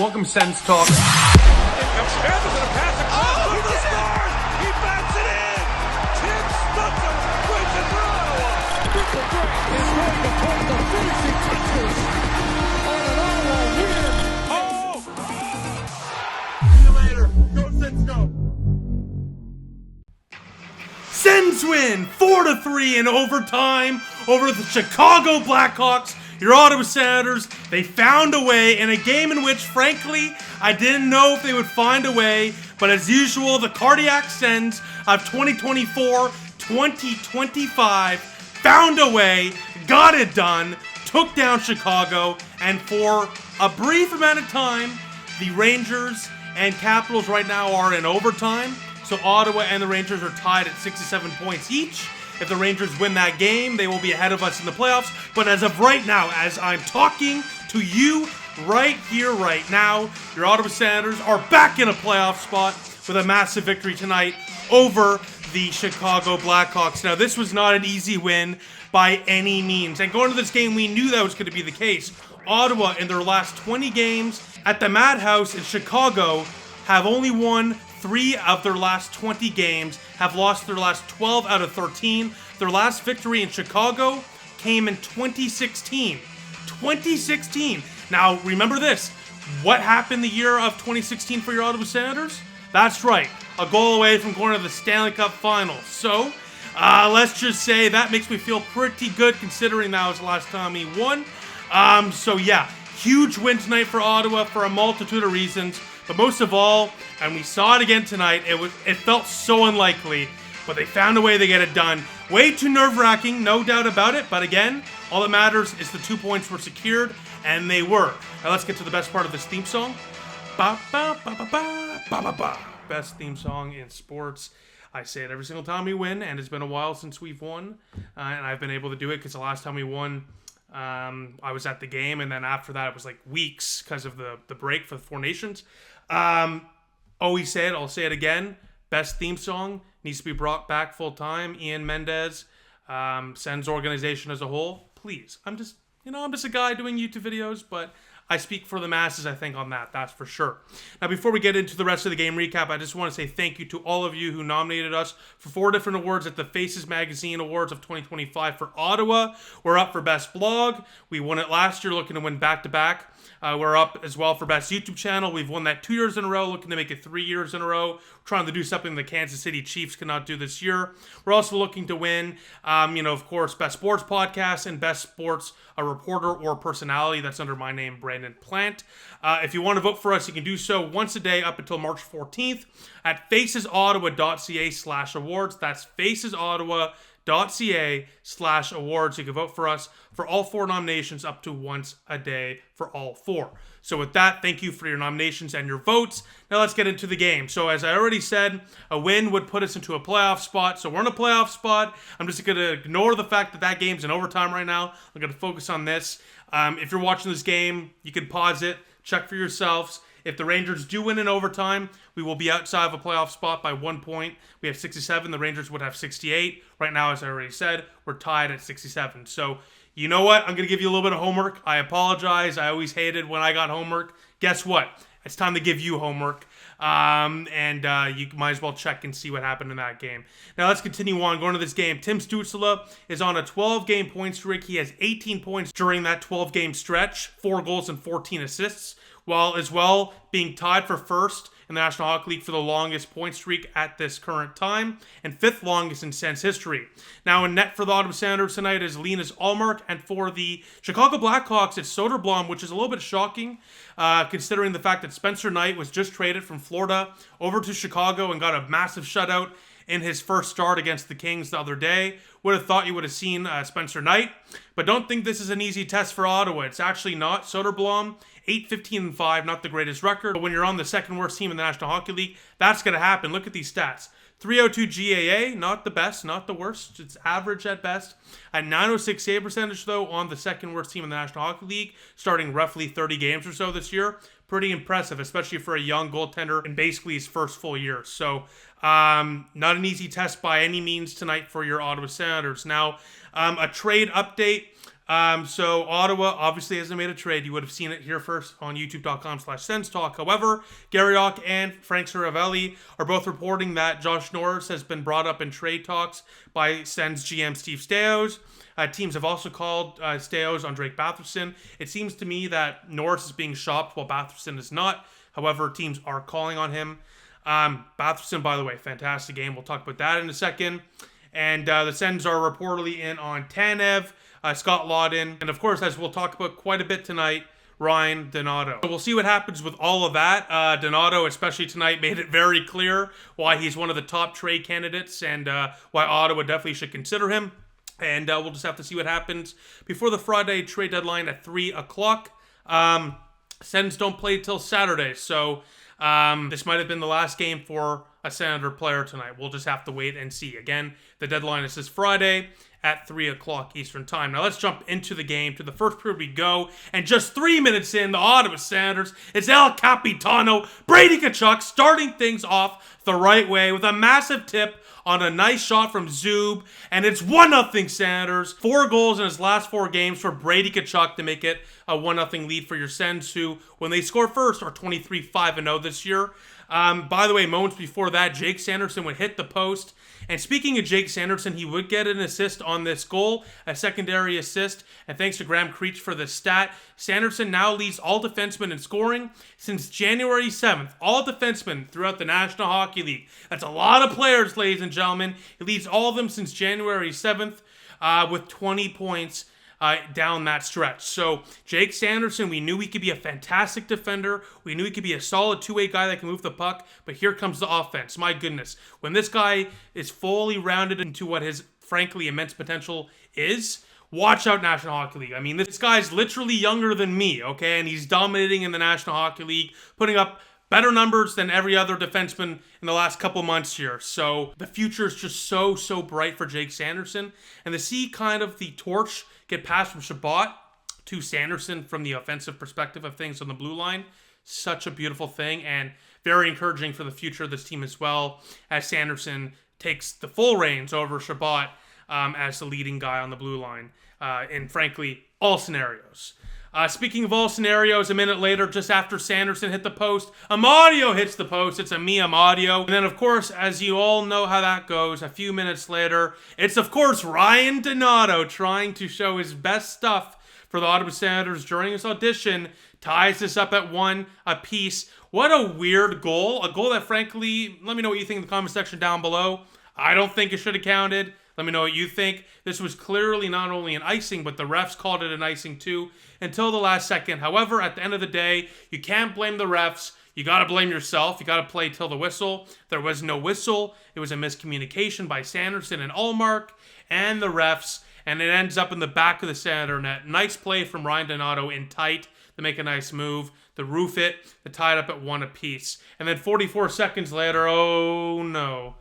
Welcome, SENS Talk. Here comes Sanderson, a pass across to the stars. He bats it in. Tim Stützle wins it for Ottawa. Triple Drake is going to put the finishing touches on an Ottawa win. See you later. Go SENS, go. SENS win 4-3 in overtime over the Chicago Blackhawks. Your Ottawa Senators, they found a way in a game in which, frankly, I didn't know if they would find a way, but as usual, the cardiac SENS of 2024-2025 found a way, got it done, took down Chicago, and for a brief amount of time, the Rangers and Capitals right now are in overtime, so Ottawa and the Rangers are tied at 67 points each. If the Rangers win that game, they will be ahead of us in the playoffs. But as of right now, as I'm talking to you right here, right now, your Ottawa Senators are back in a playoff spot with a massive victory tonight over the Chicago Blackhawks. Now, this was not an easy win by any means. And going to this game, we knew that was going to be the case. Ottawa, in their last 20 games at the Madhouse in Chicago, have only won 3 of their last 20 games, have lost their last 12 out of 13. Their last victory in Chicago came in 2016. 2016. Now, remember this. What happened the year of 2016 for your Ottawa Senators? That's right. A goal away from going to the Stanley Cup Finals. So, let's just say that makes me feel pretty good considering that was the last time he won. So yeah, huge win tonight for Ottawa for a multitude of reasons. But most of all, and we saw it again tonight, it felt so unlikely, but they found a way to get it done. Way too nerve-wracking, no doubt about it, but again, all that matters is the 2 points were secured, and they were. Now let's get to the best part of this theme song. Ba ba ba ba ba ba ba ba. Best theme song in sports. I say it every single time we win, and it's been a while since we've won, and I've been able to do it because the last time we won, I was at the game, and then after that it was like weeks because of the break for the Four Nations. Always say it, I'll say it again. Best theme song needs to be brought back full time. Ian Mendez, SENS organization as a whole. Please. I'm just a guy doing YouTube videos, but I speak for the masses, I think, on that's for sure. Now, before we get into the rest of the game recap, I just want to say thank you to all of you who nominated us for 4 different awards at the Faces Magazine Awards of 2025 for Ottawa. We're up for Best Blog. We won it last year, looking to win back-to-back. We're up as well for Best YouTube Channel. We've won that 2 years in a row, looking to make it 3 years in a row. We're trying to do something the Kansas City Chiefs cannot do this year. We're also looking to win, of course, Best Sports Podcast and Best Sports Reporter or Personality. That's under my name, Brandon Plant. If you want to vote for us, you can do so once a day up until March 14th at facesottawa.ca/awards. That's facesottawa.ca/awards. You can vote for us for all 4 nominations up to once a day for all 4. So with that, thank you for your nominations and your votes. Now let's get into the game. So as I already said, a win would put us into a playoff spot. So we're in a playoff spot. I'm just going to ignore the fact that game's in overtime right now. I'm going to focus on this. If you're watching this game, you can pause it, check for yourselves. If the Rangers do win in overtime, we will be outside of a playoff spot by 1 point. We have 67. The Rangers would have 68. Right now, as I already said, we're tied at 67. So, you know what? I'm going to give you a little bit of homework. I apologize. I always hated when I got homework. Guess what? It's time to give you homework. You might as well check and see what happened in that game. Now let's continue on. Going to this game, Tim Stützle is on a 12-game point streak. He has 18 points during that 12-game stretch, 4 goals and 14 assists, while as well being tied for first in the National Hockey League for the longest point streak at this current time, and 5th longest in SENS history. Now in net for the Ottawa Senators tonight is Linus Ullmark, and for the Chicago Blackhawks, it's Soderblom, which is a little bit shocking, considering the fact that Spencer Knight was just traded from Florida over to Chicago and got a massive shutout in his first start against the Kings the other day. Would have thought you would have seen Spencer Knight, but don't think this is an easy test for Ottawa. It's actually not. Soderblom, 8-15-5, not the greatest record, but when you're on the second worst team in the National Hockey League, that's going to happen. Look at these stats. 302 GAA, not the best, not the worst. It's average at best. At 906 save percentage, though, on the second worst team in the National Hockey League, starting roughly 30 games or so this year. Pretty impressive, especially for a young goaltender in basically his first full year. So, not an easy test by any means tonight for your Ottawa Senators. Now, a trade update. So Ottawa obviously hasn't made a trade. You would have seen it here first on youtube.com/SENS Talk. However, Gary Ock and Frank Saravelli are both reporting that Josh Norris has been brought up in trade talks by SENS GM Steve Staios. Teams have also called Staios on Drake Batherson. It seems to me that Norris is being shopped while Batherson is not. However, teams are calling on him. Batherson, by the way, fantastic game. We'll talk about that in a second. And the Sens are reportedly in on Tanev, Scott Lawton, and of course, as we'll talk about quite a bit tonight, Ryan Donato. So we'll see what happens with all of that. Donato, especially tonight, made it very clear why he's one of the top trade candidates and why Ottawa definitely should consider him. And we'll just have to see what happens before the Friday trade deadline at 3 o'clock. Sens don't play till Saturday, so this might have been the last game for a Senator player tonight. We'll just have to wait and see. Again, the deadline is this Friday at 3 o'clock Eastern Time. Now let's jump into the game. To the first period we go. And just 3 minutes in, the Ottawa Senators, it's El Capitano, Brady Tkachuk, starting things off the right way with a massive tip on a nice shot from Zub. And it's 1-0 Senators. 4 goals in his last 4 games for Brady Tkachuk to make it a 1-0 lead for your Sens, who, when they score first, are 23-5-0 this year. By the way, moments before that, Jake Sanderson would hit the post. And speaking of Jake Sanderson, he would get an assist on this goal, a secondary assist. And thanks to Graham Creech for the stat, Sanderson now leads all defensemen in scoring since January 7th. All defensemen throughout the National Hockey League. That's a lot of players, ladies and gentlemen. He leads all of them since January 7th with 20 points. Down that stretch. So Jake Sanderson, we knew he could be a fantastic defender. We knew he could be a solid two-way guy that can move the puck. But here comes the offense. My goodness. When this guy is fully rounded into what his, frankly, immense potential is, watch out, National Hockey League. I mean, this guy's literally younger than me, okay? And he's dominating in the National Hockey League, putting up better numbers than every other defenseman in the last couple months here. So the future is just so bright for Jake Sanderson. And to see kind of the torch get passed from Shabbat to Sanderson from the offensive perspective of things on the blue line, such a beautiful thing and very encouraging for the future of this team as well, as Sanderson takes the full reins over Shabbat as the leading guy on the blue line in, frankly, all scenarios. Speaking of all scenarios, a minute later, just after Sanderson hit the post, Amadio hits the post. It's a me Amadio. And then, of course, as you all know how that goes, a few minutes later, it's, of course, Ryan Donato trying to show his best stuff for the Ottawa Senators during his audition, ties this up at 1 apiece. What a weird goal. A goal that, frankly, let me know what you think in the comment section down below. I don't think it should have counted. Let me know what you think. This was clearly not only an icing, but the refs called it an icing too until the last second. However, at the end of the day, you can't blame the refs. You got to blame yourself. You got to play till the whistle. There was no whistle. It was a miscommunication by Sanderson and Allmark and the refs, and it ends up in the back of the Senator net. Nice play from Ryan Donato in tight to make a nice move. The roof it. The tied up at 1 apiece. And then 44 seconds later, oh no.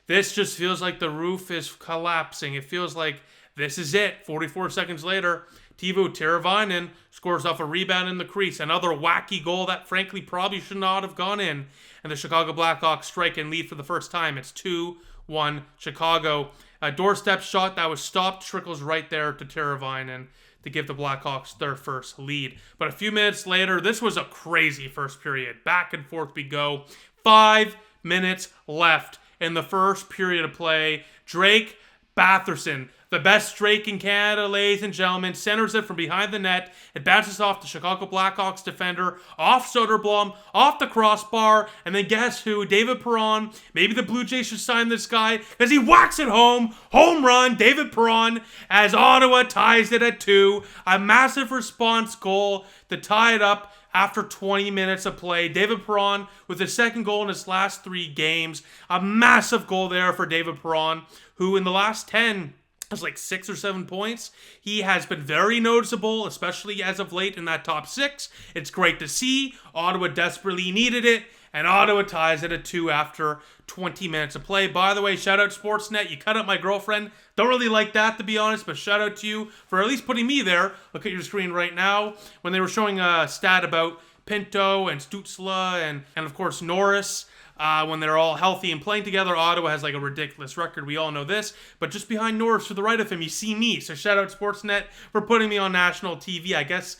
This just feels like the roof is collapsing. It feels like this is it. 44 seconds later, Teuvo Teravainen scores off a rebound in the crease. Another wacky goal that, frankly, probably should not have gone in. And the Chicago Blackhawks strike and lead for the first time. It's 2-1 Chicago. A doorstep shot that was stopped trickles right there to Teravainen to give the Blackhawks their first lead. But a few minutes later, this was a crazy first period. Back and forth we go. 5 minutes left in the first period of play. Drake Batherson, the best Drake in Canada, ladies and gentlemen, centers it from behind the net. It bounces off the Chicago Blackhawks defender, off Soderblom, off the crossbar, and then guess who? David Perron. Maybe the Blue Jays should sign this guy because he whacks it home. Home run, David Perron, as Ottawa ties it at 2. A massive response goal to tie it up after 20 minutes of play. David Perron with his second goal in his last 3 games. A massive goal there for David Perron, who in the last 10 has like 6 or 7 points. He has been very noticeable, especially as of late in that top 6. It's great to see. Ottawa desperately needed it, and Ottawa ties it at 2 after 20 minutes of play. By the way, shout out Sportsnet. You cut out my girlfriend. Don't really like that, to be honest, but shout out to you for at least putting me there. Look at your screen right now. When they were showing a stat about Pinto and Stützle and of course Norris. When they're all healthy and playing together, Ottawa has like a ridiculous record. We all know this. But just behind Norris, to the right of him, you see me. So shout out Sportsnet for putting me on national TV. I guess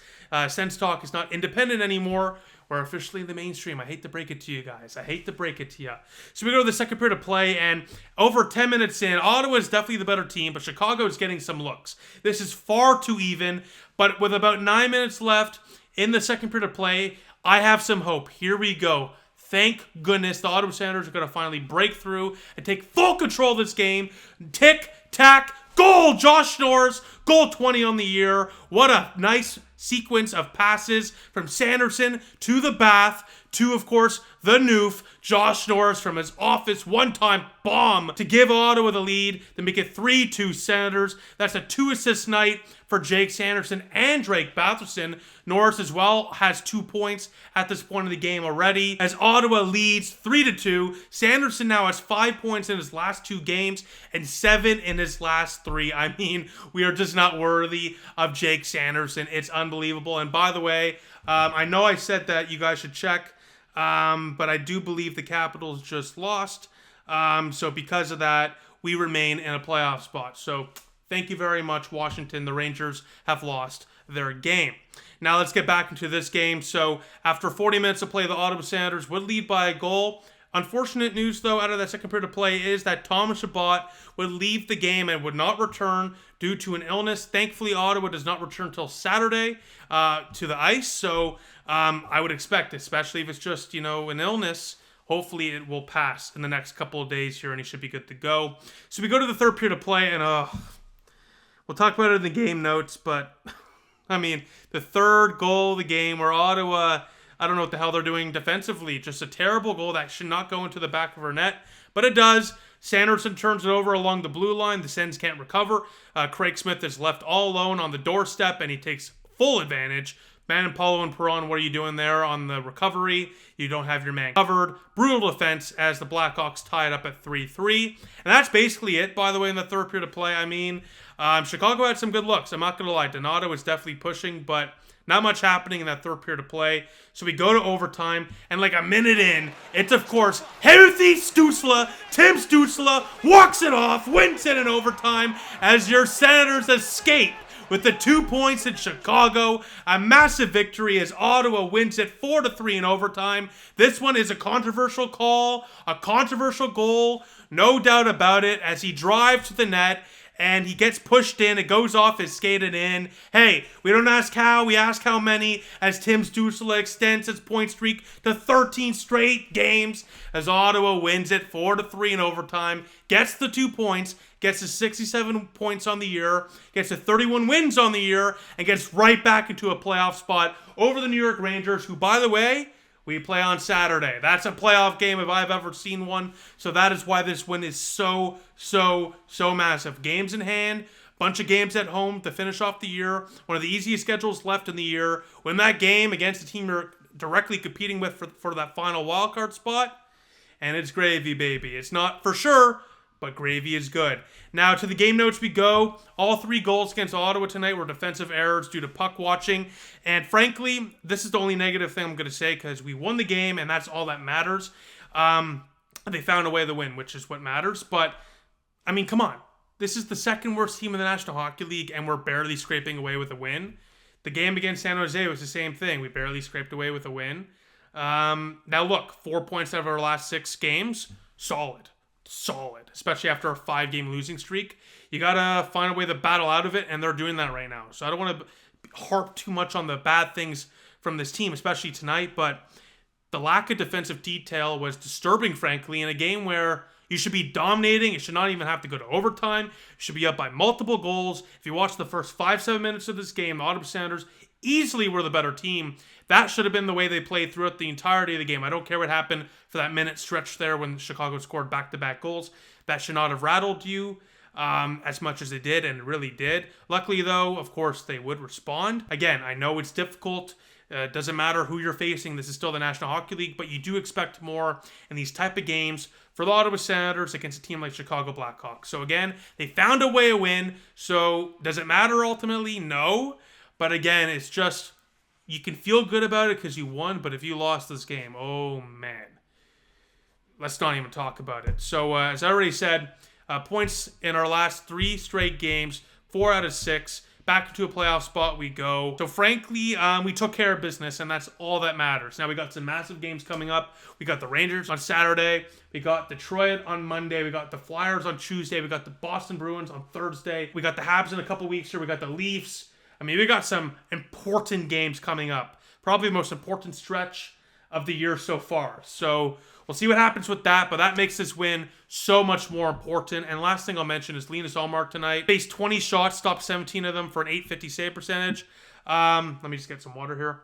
SENS Talk is not independent anymore. We're officially in the mainstream. I hate to break it to you guys. I hate to break it to you. So we go to the second period of play, and over 10 minutes in, Ottawa is definitely the better team, but Chicago is getting some looks. This is far too even, but with about 9 minutes left in the second period of play, I have some hope. Here we go. Thank goodness the Ottawa Senators are going to finally break through and take full control of this game. Tick, tack, goal! Josh Norris, goal 20 on the year. What a nice sequence of passes from Sanderson to the Bath to, of course, the Noof, Josh Norris from his office one-time bomb to give Ottawa the lead, to make it 3-2 Senators. That's a 2-assist night for Jake Sanderson and Drake Batherson. Norris as well has 2 points at this point of the game already, as Ottawa leads 3-2. Sanderson now has 5 points in his last 2 games and 7 in his last 3. I mean, we are just not worthy of Jake Sanderson. It's unbelievable. And by the way, I know I said that you guys should check, but I do believe the Capitals just lost. So because of that, we remain in a playoff spot. So thank you very much, Washington. The Rangers have lost their game. Now let's get back into this game. So after 40 minutes of play, the Ottawa Senators would lead by a goal. Unfortunate news, though, out of that second period of play is that Thomas Chabot would leave the game and would not return due to an illness. Thankfully, Ottawa does not return until Saturday to the ice. So I would expect, especially if it's just, an illness, hopefully it will pass in the next couple of days here and he should be good to go. So we go to the third period of play, and we'll talk about it in the game notes, but I mean, the third goal of the game where Ottawa, I don't know what the hell they're doing defensively. Just a terrible goal that should not go into the back of our net, but it does. Sanderson turns it over along the blue line. The Sens can't recover. Craig Smith is left all alone on the doorstep, and he takes full advantage. Manapolo and Perron, what are you doing there on the recovery? You don't have your man covered. Brutal defense as the Blackhawks tie it up at 3-3. And that's basically it, by the way, in the third period of play. I mean, Chicago had some good looks. I'm not going to lie. Donato was definitely pushing, but not much happening in that third period of play. So we go to overtime, and like a minute in, it's, of course, healthy Stützle. Tim Stützle walks it off, wins it in overtime as your Senators escape with the 2 points in Chicago. A massive victory as Ottawa wins it 4-3 in overtime. This one is a controversial call, a controversial goal, no doubt about it, as he drives to the net and he gets pushed in. It goes off, is skated in. Hey, we don't ask how, we ask how many, as Tim Stützle extends his point streak to 13 straight games as Ottawa wins it 4-3 in overtime, gets the 2 points, gets to 67 points on the year, gets to 31 wins on the year, and gets right back into a playoff spot over the New York Rangers, who, by the way, we play on Saturday. That's a playoff game if I've ever seen one. So that is why this win is so massive. Games in hand, bunch of games at home to finish off the year. One of the easiest schedules left in the year. Win that game against the team you're directly competing with for that final wildcard spot, and it's gravy, baby. It's not for sure, but gravy is good. Now, to the game notes we go. All 3 goals against Ottawa tonight were defensive errors due to puck watching. And frankly, this is the only negative thing I'm going to say, because we won the game, and that's all that matters. They found a way to win, which is what matters. But, I mean, come on. This is the second worst team in the National Hockey League, and we're barely scraping away with a win. The game against San Jose was the same thing. We barely scraped away with a win. Now, look, 4 points out of our last 6 games. Solid, especially after a 5-game losing streak. You gotta find a way to battle out of it, and they're doing that right now. So I don't want to harp too much on the bad things from this team, especially tonight, but the lack of defensive detail was disturbing, frankly, in a game where you should be dominating. It should not even have to go to overtime. You should be up by multiple goals. If you watch the first 5-7 minutes of this game, the Ottawa Senators easily were the better team. That should have been the way they played throughout the entirety of the game. I don't care what happened for that minute stretch there when Chicago scored back-to-back goals. That should not have rattled you as much as it did, and it really did. Luckily, though, of course, they would respond. Again, I know it's difficult. It doesn't matter who you're facing. This is still the National Hockey League, but you do expect more in these type of games for the Ottawa Senators against a team like Chicago Blackhawks. So again, they found a way to win. So does it matter ultimately? No. But again, it's just, you can feel good about it because you won, but if you lost this game, oh man. Let's not even talk about it. So, as I already said, points in our last 3 straight games, 4 out of 6. Back into a playoff spot we go. So, frankly, we took care of business, and that's all that matters. Now, we got some massive games coming up. We got the Rangers on Saturday. We got Detroit on Monday. We got the Flyers on Tuesday. We got the Boston Bruins on Thursday. We got the Habs in a couple weeks here. We got the Leafs. I mean, we got some important games coming up. Probably the most important stretch of the year so far. So, we'll see what happens with that, but that makes this win so much more important. And last thing I'll mention is Linus Ullmark tonight faced 20 shots, stopped 17 of them for an .850 save percentage. Let me just get some water here.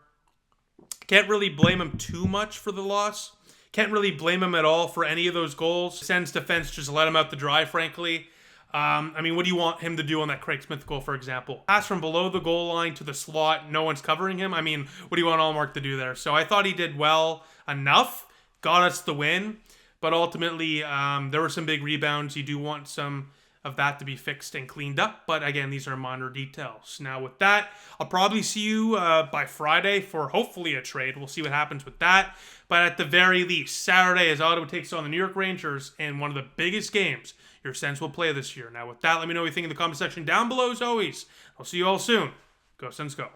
Can't really blame him too much for the loss. Can't really blame him at all for any of those goals. SENS defense just let him out the dry, frankly. I mean, what do you want him to do on that Craig Smith goal, for example? Pass from below the goal line to the slot, no one's covering him. I mean, what do you want Ullmark to do there? So I thought he did well enough. Got us the win, but ultimately there were some big rebounds. You do want some of that to be fixed and cleaned up, but again, these are minor details. Now with that, I'll probably see you by Friday for hopefully a trade. We'll see what happens with that, but at the very least, Saturday as Ottawa takes on the New York Rangers in one of the biggest games your SENS will play this year. Now with that, let me know what you think in the comment section down below as always. I'll see you all soon. Go SENS go.